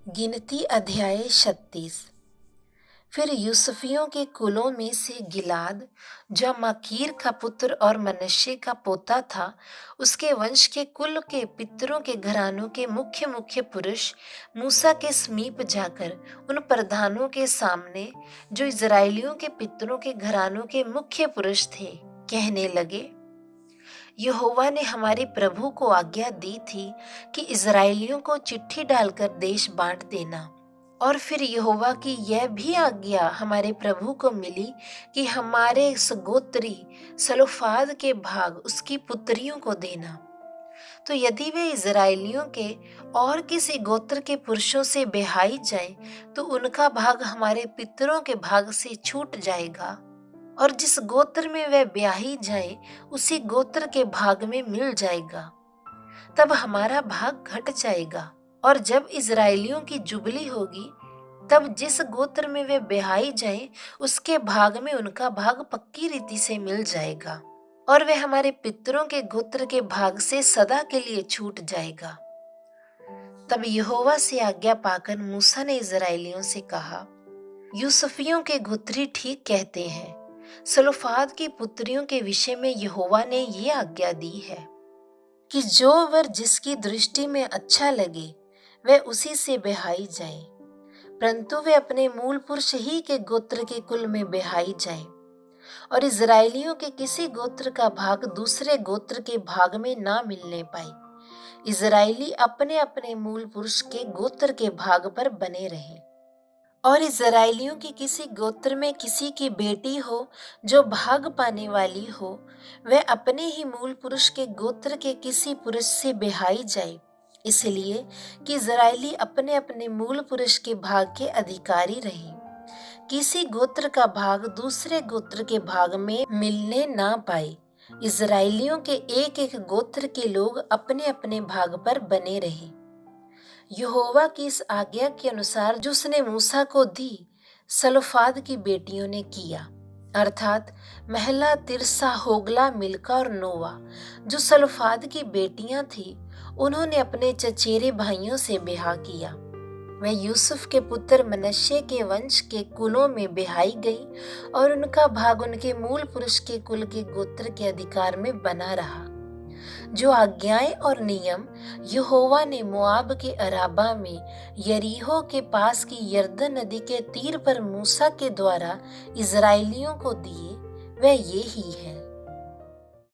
गिनती अध्याय 36। फिर यूसुफियों के कुलों में से गिलाद, जो माकीर का पुत्र और मनश्शे का पोता था, उसके वंश के कुल के पितरों के घरानों के मुख्य मुख्य पुरुष मूसा के समीप जाकर उन प्रधानों के सामने, जो इज़राइलियों के पितरों के घरानों के मुख्य पुरुष थे, कहने लगे, यहोवा ने हमारे प्रभु को आज्ञा दी थी कि इज़राइलियों को चिट्ठी डालकर देश बांट देना। और फिर यहोवा की यह भी आज्ञा हमारे प्रभु को मिली कि हमारे सगोत्री सलोफाद के भाग उसकी पुत्रियों को देना। तो यदि वे इज़राइलियों के और किसी गोत्र के पुरुषों से ब्याही जाए, तो उनका भाग हमारे पितरों के भाग से छूट जाएगा, और जिस गोत्र में वह ब्याही जाए उसी गोत्र के भाग में मिल जाएगा। तब हमारा भाग घट जाएगा, और जब इज़राइलियों की जुबली होगी, तब जिस गोत्र में वे ब्याही जाए उसके भाग में उनका भाग पक्की रीति से मिल जाएगा, और वे हमारे पितरों के गोत्र के भाग से सदा के लिए छूट जाएगा। तब यहोवा से आज्ञा पाकर मूसा ने इज़राइलियों से कहा, यूसुफियों के गोत्री ठीक कहते हैं। सलोफाद की पुत्रियों के विषय में यहोवा ने ये आज्ञा दी है कि जो वर जिसकी दृष्टि में अच्छा लगे वह उसी से ब्याही जाए, परंतु वे अपने मूल पुरुष ही के गोत्र के कुल में ब्याही जाए, और इज़राइलियों के किसी गोत्र का भाग दूसरे गोत्र के भाग में ना मिलने पाए। इज़राइली अपने अपने मूल पुरुष के गोत्र के भाग पर बने रहे। और इज़राइलियों की किसी गोत्र में किसी की बेटी हो जो भाग पाने वाली हो, वह अपने ही मूल पुरुष के गोत्र के किसी पुरुष से ब्याही जाए, इसलिए कि इज़राइली अपने अपने मूल पुरुष के भाग के अधिकारी रहे। किसी गोत्र का भाग दूसरे गोत्र के भाग में मिलने ना पाए। इज़राइलियों के एक एक गोत्र के लोग अपने अपने भाग पर बने रहे। यहोवा की इस आज्ञा के अनुसार जो उसने मूसा को दी, सलोफाद की बेटियों ने किया, अर्थात महला, तिरसा, होगला, मिल्का और नोवा, जो सलोफाद की बेटियां थी, उन्होंने अपने चचेरे भाइयों से ब्याह किया। वह यूसुफ के पुत्र मनश्शे के वंश के कुलों में ब्याही गई, और उनका भाग उनके मूल पुरुष के कुल के गोत्र के अधिकार में बना रहा। जो आज्ञाएं और नियम यहोवा ने मोआब के अराबा में यरीहो के पास की यरदन नदी के तीर पर मूसा के द्वारा इज़राइलियों को दिए, वह ये ही है।